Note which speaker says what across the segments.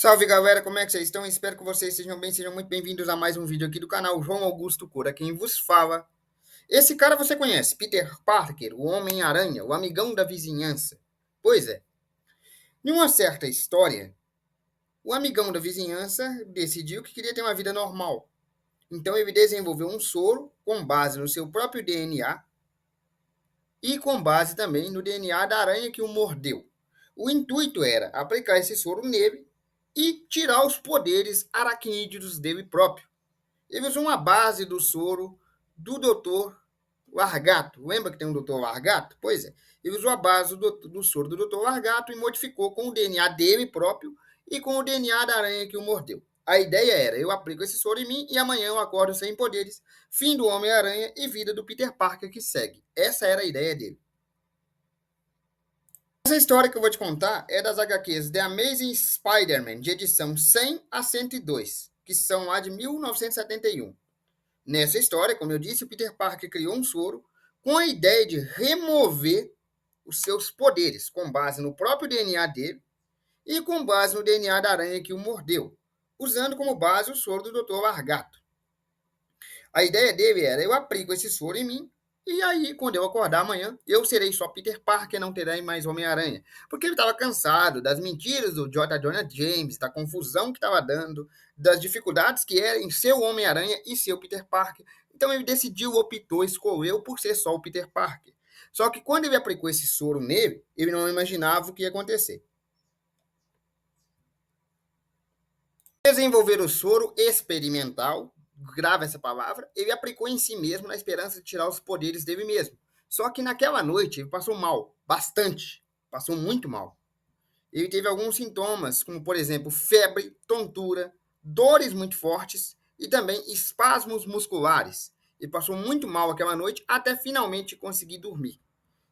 Speaker 1: Salve galera, como é que vocês estão? Espero que vocês estejam bem, sejam muito bem-vindos a mais um vídeo aqui do canal João Augusto Cura, quem vos fala. Esse cara você conhece, Peter Parker, o Homem-Aranha, o amigão da vizinhança. Pois é, em uma certa história, o amigão da vizinhança decidiu que queria ter uma vida normal. Então ele desenvolveu um soro com base no seu próprio DNA e com base também no DNA da aranha que o mordeu. O intuito era aplicar esse soro nele e tirar os poderes aracnídeos dele próprio. Ele usou uma base do soro do Dr. Largato. Lembra que tem um Dr. Largato? Pois é. Ele usou a base do soro do Dr. Largato e modificou com o DNA dele próprio e com o DNA da aranha que o mordeu. A ideia era, eu aplico esse soro em mim e amanhã eu acordo sem poderes. Fim do Homem-Aranha e vida do Peter Parker que segue. Essa era a ideia dele. Essa história que eu vou te contar é das HQs The Amazing Spider-Man, de edição 100 a 102, que são lá de 1971. Nessa história, como eu disse, o Peter Parker criou um soro com a ideia de remover os seus poderes, com base no próprio DNA dele e com base no DNA da aranha que o mordeu, usando como base o soro do Dr. Largato. A ideia dele era, eu aplico esse soro em mim, e aí, quando eu acordar amanhã, eu serei só Peter Parker, não terei mais Homem-Aranha. Porque ele estava cansado das mentiras do J. Jonah James, da confusão que estava dando, das dificuldades que era em ser o Homem-Aranha e ser o Peter Parker. Então ele decidiu, optou, escolheu por ser só o Peter Parker. Só que quando ele aplicou esse soro nele, ele não imaginava o que ia acontecer. Desenvolver o soro experimental, grava essa palavra, ele aplicou em si mesmo na esperança de tirar os poderes dele mesmo. Só que naquela noite ele passou mal, bastante, passou muito mal. Ele teve alguns sintomas, como por exemplo febre, tontura, dores muito fortes e também espasmos musculares. Ele passou muito mal aquela noite até finalmente conseguir dormir.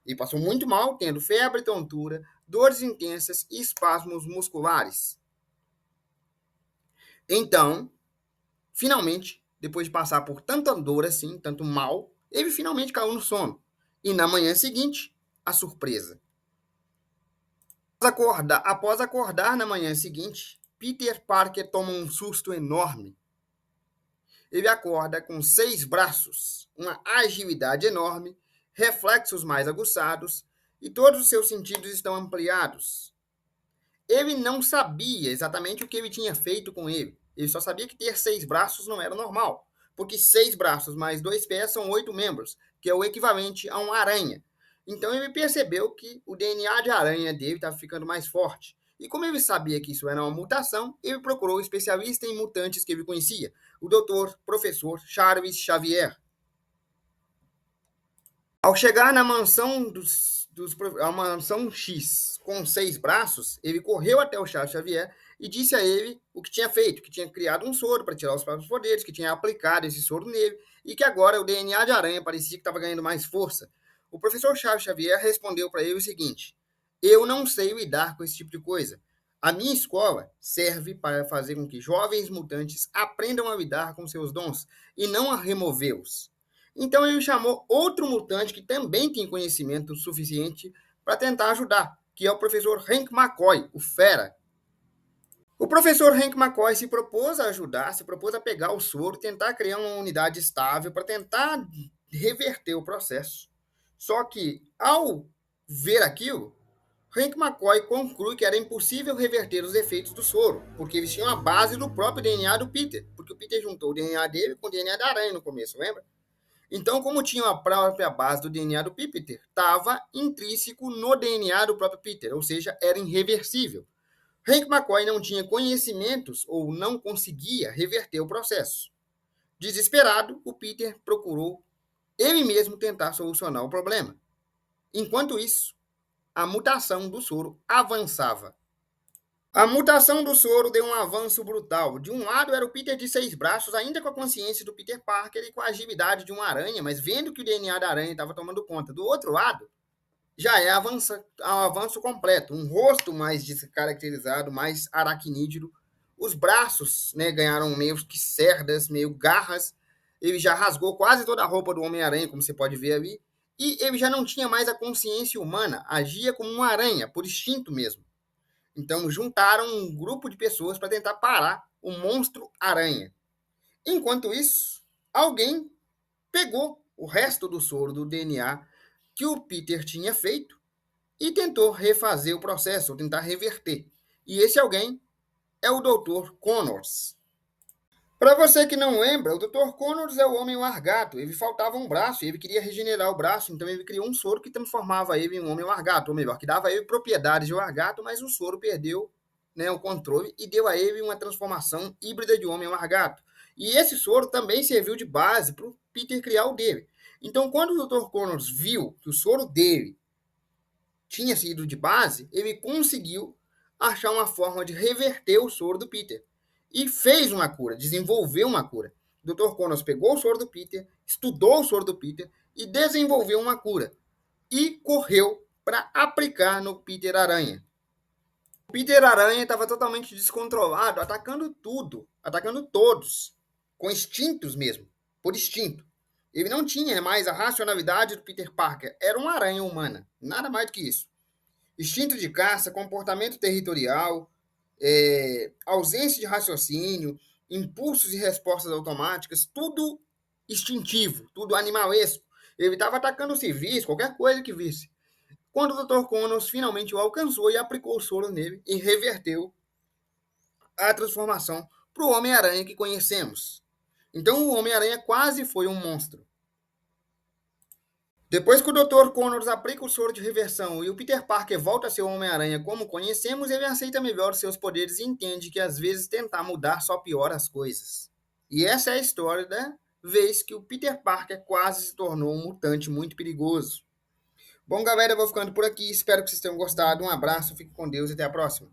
Speaker 1: Ele passou muito mal, tendo febre, tontura, dores intensas e espasmos musculares. Então, finalmente, depois de passar por tanta dor assim, tanto mal, ele finalmente caiu no sono. E na manhã seguinte, a surpresa. Após acordar na manhã seguinte, Peter Parker toma um susto enorme. Ele acorda com 6 braços, uma agilidade enorme, reflexos mais aguçados e todos os seus sentidos estão ampliados. Ele não sabia exatamente o que ele tinha feito com ele. Ele só sabia que ter 6 braços não era normal, porque 6 braços mais 2 pés são 8 membros, que é o equivalente a uma aranha. Então ele percebeu que o DNA de aranha dele estava ficando mais forte. E como ele sabia que isso era uma mutação, ele procurou um especialista em mutantes que ele conhecia, o doutor professor Charles Xavier. Ao chegar na mansão a mansão X com 6 braços, ele correu até o Charles Xavier e disse a ele o que tinha feito, que tinha criado um soro para tirar os próprios poderes, que tinha aplicado esse soro nele e que agora o DNA de aranha parecia que estava ganhando mais força. O professor Charles Xavier respondeu para ele o seguinte: eu não sei lidar com esse tipo de coisa. A minha escola serve para fazer com que jovens mutantes aprendam a lidar com seus dons e não a removê-los. Então ele chamou outro mutante que também tem conhecimento suficiente para tentar ajudar, que é o professor Hank McCoy, o Fera. O professor Hank McCoy se propôs a ajudar, se propôs a pegar o soro, tentar criar uma unidade estável para tentar reverter o processo. Só que, ao ver aquilo, Hank McCoy conclui que era impossível reverter os efeitos do soro, porque eles tinham a base do próprio DNA do Peter, porque o Peter juntou o DNA dele com o DNA da aranha no começo, lembra? Então, como tinha a própria base do DNA do Peter, estava intrínseco no DNA do próprio Peter, ou seja, era irreversível. Hank McCoy não tinha conhecimentos ou não conseguia reverter o processo. Desesperado, o Peter procurou ele mesmo tentar solucionar o problema. Enquanto isso, a mutação do soro avançava. A mutação do soro deu um avanço brutal. De um lado era o Peter de 6 braços, ainda com a consciência do Peter Parker e com a agilidade de uma aranha, mas vendo que o DNA da aranha estava tomando conta. Do outro lado, já é um avanço completo. Um rosto mais descaracterizado, mais aracnídeo. Os braços, né, ganharam meio que cerdas, meio garras. Ele já rasgou quase toda a roupa do Homem-Aranha, como você pode ver ali. E ele já não tinha mais a consciência humana, agia como uma aranha, por instinto mesmo. Então juntaram um grupo de pessoas para tentar parar o monstro aranha. Enquanto isso, alguém pegou o resto do soro do DNA que o Peter tinha feito e tentou refazer o processo, ou tentar reverter. E esse alguém é o Dr. Connors. Para você que não lembra, o Dr. Connors é o Homem Largato. Ele faltava um braço e ele queria regenerar o braço, então ele criou um soro que transformava ele em um Homem Largato, ou melhor, que dava a ele propriedades de largato, mas o soro perdeu, né, o controle e deu a ele uma transformação híbrida de Homem Largato. E esse soro também serviu de base para o Peter criar o dele. Então, quando o Dr. Connors viu que o soro dele tinha sido de base, ele conseguiu achar uma forma de reverter o soro do Peter. E fez uma cura, desenvolveu uma cura. O Dr. Connors pegou o soro do Peter, estudou o soro do Peter e desenvolveu uma cura. E correu para aplicar no Peter Aranha. O Peter Aranha estava totalmente descontrolado, atacando tudo, atacando todos, com instintos mesmo, por instinto. Ele não tinha mais a racionalidade do Peter Parker, era uma aranha humana, nada mais do que isso. Instinto de caça, comportamento territorial, ausência de raciocínio, impulsos e respostas automáticas, tudo instintivo, tudo animalesco. Ele estava atacando civis, qualquer coisa que visse. Quando o Dr. Connors finalmente o alcançou e aplicou o soro nele e reverteu a transformação para o Homem-Aranha que conhecemos. Então o Homem-Aranha quase foi um monstro. Depois que o Dr. Connors aplica o soro de reversão e o Peter Parker volta a ser o Homem-Aranha como conhecemos, ele aceita melhor os seus poderes e entende que às vezes tentar mudar só piora as coisas. E essa é a história da vez que o Peter Parker quase se tornou um mutante muito perigoso. Bom, galera, eu vou ficando por aqui. Espero que vocês tenham gostado. Um abraço, fique com Deus e até a próxima.